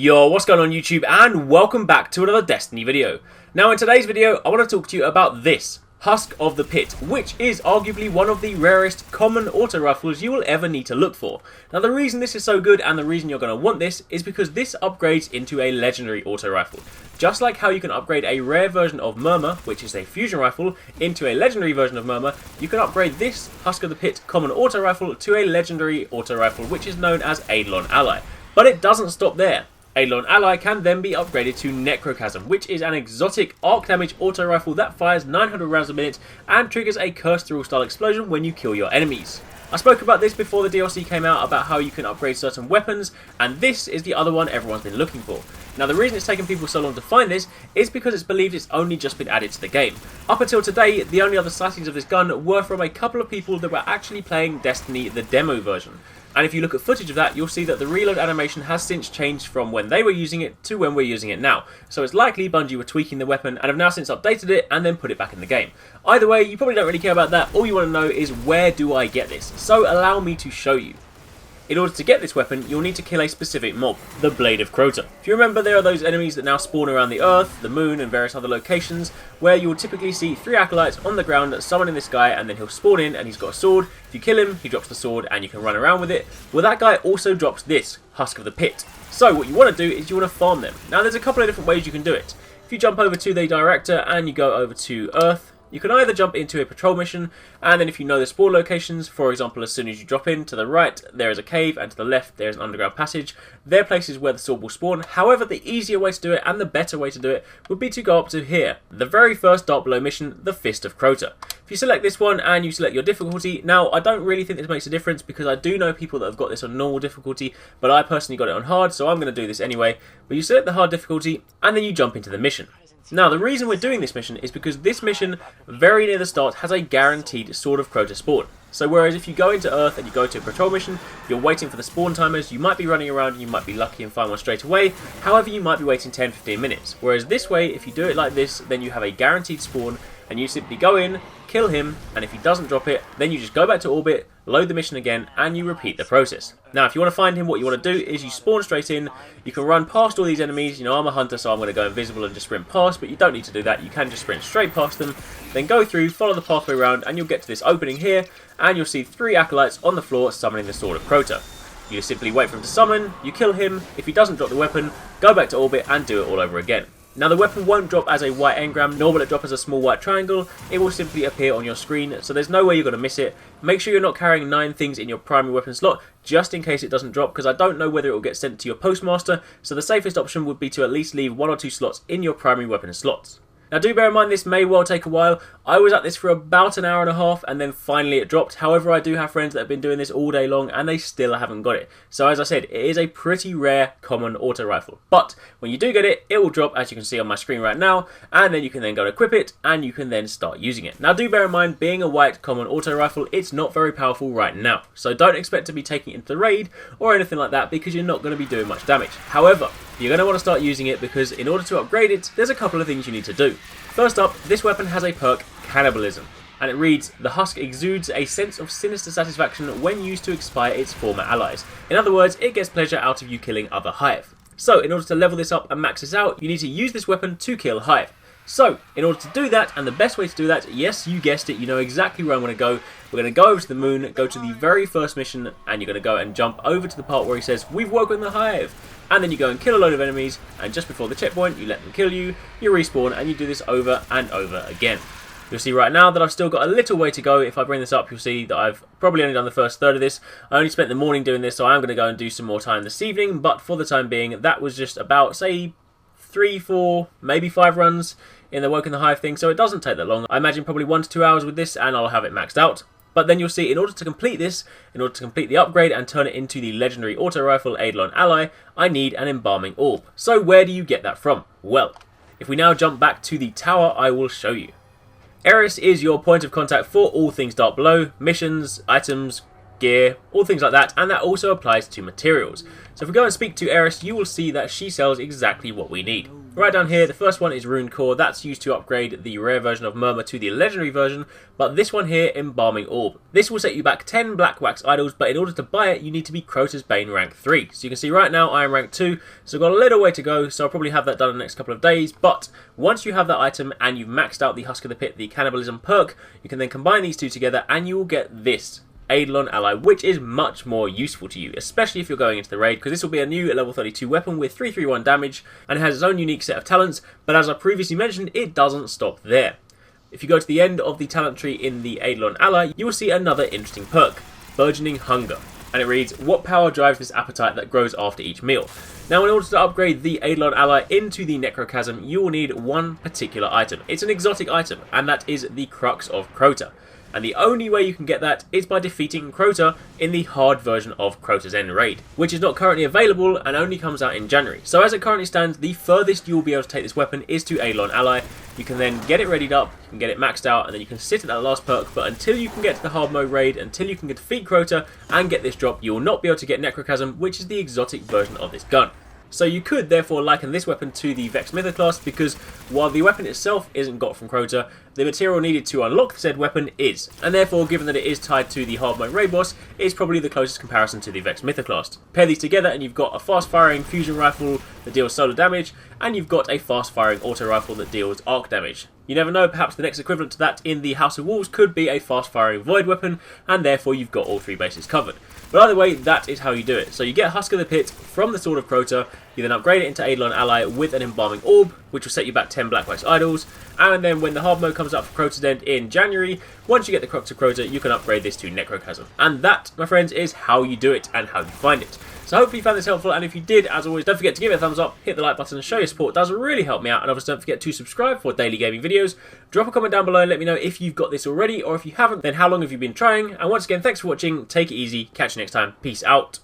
Yo, what's going on YouTube, and welcome back to another Destiny video. Now in today's video, I want to talk to you about this, Husk of the Pit, which is arguably one of the rarest common auto rifles you will ever need to look for. Now the reason this is so good and the reason you're going to want this is because this upgrades into a legendary auto rifle. Just like how you can upgrade a rare version of Murmur, which is a fusion rifle, into a legendary version of Murmur, you can upgrade this Husk of the Pit common auto rifle to a legendary auto rifle, which is known as Eidolon Ally. But it doesn't stop there. Eidolon Ally can then be upgraded to Necrochasm, which is an exotic arc damage auto rifle that fires 900 rounds a minute and triggers a Curse Through style explosion when you kill your enemies. I spoke about this before the DLC came out about how you can upgrade certain weapons, and this is the other one everyone's been looking for. Now the reason it's taken people so long to find this is because it's believed it's only just been added to the game. Up until today, the only other sightings of this gun were from a couple of people that were actually playing Destiny the demo version. And if you look at footage of that, you'll see that the reload animation has since changed from when they were using it to when we're using it now. So it's likely Bungie were tweaking the weapon and have now since updated it and then put it back in the game. Either way, you probably don't really care about that. All you want to know is, where do I get this? So allow me to show you. In order to get this weapon, you'll need to kill a specific mob, the Blade of Crota. If you remember, there are those enemies that now spawn around the Earth, the Moon, and various other locations, where you will typically see 3 acolytes on the ground summoning this guy, and then he'll spawn in and he's got a sword. If you kill him, he drops the sword and you can run around with it. Well, that guy also drops this, Husk of the Pit. So what you want to do is you want to farm them. Now there's a couple of different ways you can do it. If you jump over to the director and you go over to Earth, you can either jump into a patrol mission, and then if you know the spawn locations, for example, as soon as you drop in, to the right there is a cave, and to the left there is an underground passage. They're places where the sword will spawn. However, the easier way to do it, and the better way to do it, would be to go up to here, the very first Dark Below mission, the Fist of Crota. If you select this one, and you select your difficulty, now I don't really think this makes a difference, because I do know people that have got this on normal difficulty, but I personally got it on hard, so I'm going to do this anyway. But you select the hard difficulty, and then you jump into the mission. Now, the reason we're doing this mission is because this mission, very near the start, has a guaranteed Sword of Crota spawn. So whereas if you go into Earth and you go to a patrol mission, you're waiting for the spawn timers, you might be running around and you might be lucky and find one straight away. However, you might be waiting 10-15 minutes. Whereas this way, if you do it like this, then you have a guaranteed spawn, and you simply go in, kill him, and if he doesn't drop it, then you just go back to orbit, load the mission again, and you repeat the process. Now, if you want to find him, what you want to do is you spawn straight in. You can run past all these enemies. You know, I'm a hunter, so I'm going to go invisible and just sprint past, but you don't need to do that. You can just sprint straight past them, then go through, follow the pathway around, and you'll get to this opening here, and you'll see 3 acolytes on the floor summoning the Sword of Crota. You just simply wait for him to summon, you kill him. If he doesn't drop the weapon, go back to orbit and do it all over again. Now the weapon won't drop as a white engram, nor will it drop as a small white triangle. It will simply appear on your screen, so there's no way you're going to miss it. Make sure you're not carrying 9 things in your primary weapon slot, just in case it doesn't drop, because I don't know whether it will get sent to your postmaster, so the safest option would be to at least leave 1 or 2 slots in your primary weapon slots. Now do bear in mind this may well take a while. I was at this for about an hour and a half and then finally it dropped. However, I do have friends that have been doing this all day long and they still haven't got it. So as I said, it is a pretty rare common auto rifle. But when you do get it, it will drop, as you can see on my screen right now, and then you can then go to equip it and you can then start using it. Now do bear in mind, being a white common auto rifle, it's not very powerful right now. So don't expect to be taking it into the raid or anything like that, because you're not going to be doing much damage. However, you're going to want to start using it because in order to upgrade it, there's a couple of things you need to do. First up, this weapon has a perk, Cannibalism, and it reads, the Husk exudes a sense of sinister satisfaction when used to expire its former allies. In other words, it gets pleasure out of you killing other Hive. So in order to level this up and max this out, you need to use this weapon to kill Hive. So, in order to do that, and the best way to do that, yes, you guessed it, you know exactly where I'm going to go. We're going to go over to the moon, go to the very first mission, and you're going to go and jump over to the part where he says, we've woken the Hive. And then you go and kill a load of enemies, and just before the checkpoint, you let them kill you, you respawn, and you do this over and over again. You'll see right now that I've still got a little way to go. If I bring this up, you'll see that I've probably only done the first third of this. I only spent the morning doing this, so I am going to go and do some more time this evening, but for the time being, that was just about, say, 3, 4, maybe 5 runs in the Woken the Hive thing, so it doesn't take that long. I imagine probably 1 to 2 hours with this, and I'll have it maxed out. But then you'll see, in order to complete this, in order to complete the upgrade and turn it into the legendary auto rifle Eidolon Ally, I need an embalming orb. So where do you get that from? Well, if we now jump back to the tower, I will show you. Arekkz is your point of contact for all things Dark Below, missions, items, gear, all things like that, and that also applies to materials. So if we go and speak to Arekkz, you will see that she sells exactly what we need. Right down here, the first one is Rune Core. That's used to upgrade the rare version of Murmur to the legendary version, but this one here, Embalming Orb. This will set you back 10 Black Wax Idols, but in order to buy it, you need to be Crota's Bane rank 3. So you can see right now I am rank 2, so I've got a little way to go, so I'll probably have that done in the next couple of days, but once you have that item and you've maxed out the Husk of the Pit, the Cannibalism perk, you can then combine these two together and you will get this Eidolon Ally, which is much more useful to you, especially if you're going into the raid, because this will be a new level 32 weapon with 331 damage, and it has its own unique set of talents, but as I previously mentioned, it doesn't stop there. If you go to the end of the talent tree in the Eidolon Ally, you will see another interesting perk, Burgeoning Hunger, and it reads, what power drives this appetite that grows after each meal? Now, in order to upgrade the Eidolon Ally into the Necrochasm, you will need one particular item. It's an exotic item, and that is the Crux of Crota. And the only way you can get that is by defeating Crota in the hard version of Crota's End raid, which is not currently available and only comes out in January. So as it currently stands, the furthest you will be able to take this weapon is to Eidolon Ally. You can then get it readied up, you can get it maxed out, and then you can sit at that last perk, but until you can get to the hard mode raid, until you can defeat Crota and get this drop, you will not be able to get Necrochasm, which is the exotic version of this gun. So you could therefore liken this weapon to the Vex Mythoclast, because while the weapon itself isn't got from Crota, the material needed to unlock said weapon is, and therefore given that it is tied to the hard mode raid boss, it's probably the closest comparison to the Vex Mythoclast. Pair these together and you've got a fast firing fusion rifle that deals solar damage, and you've got a fast firing auto rifle that deals arc damage. You never know, perhaps the next equivalent to that in the House of Wolves could be a fast firing void weapon, and therefore you've got all three bases covered. But either way, that is how you do it. So you get Husk of the Pit from the Sword of Crota, you then upgrade it into Eidolon Ally with an Embalming Orb, which will set you back 10 Black Wax Idols, and then when the hard mode comes up for Crota's End in January, once you get the Crux of Crota, you can upgrade this to Necrochasm. And that, my friends, is how you do it and how you find it. So hopefully you found this helpful, and if you did, as always, don't forget to give it a thumbs up, hit the like button and show your support. It does really help me out, and obviously don't forget to subscribe for daily gaming videos. Drop a comment down below and let me know if you've got this already, or if you haven't, then how long have you been trying? And once again, thanks for watching, take it easy, catch you next time, peace out.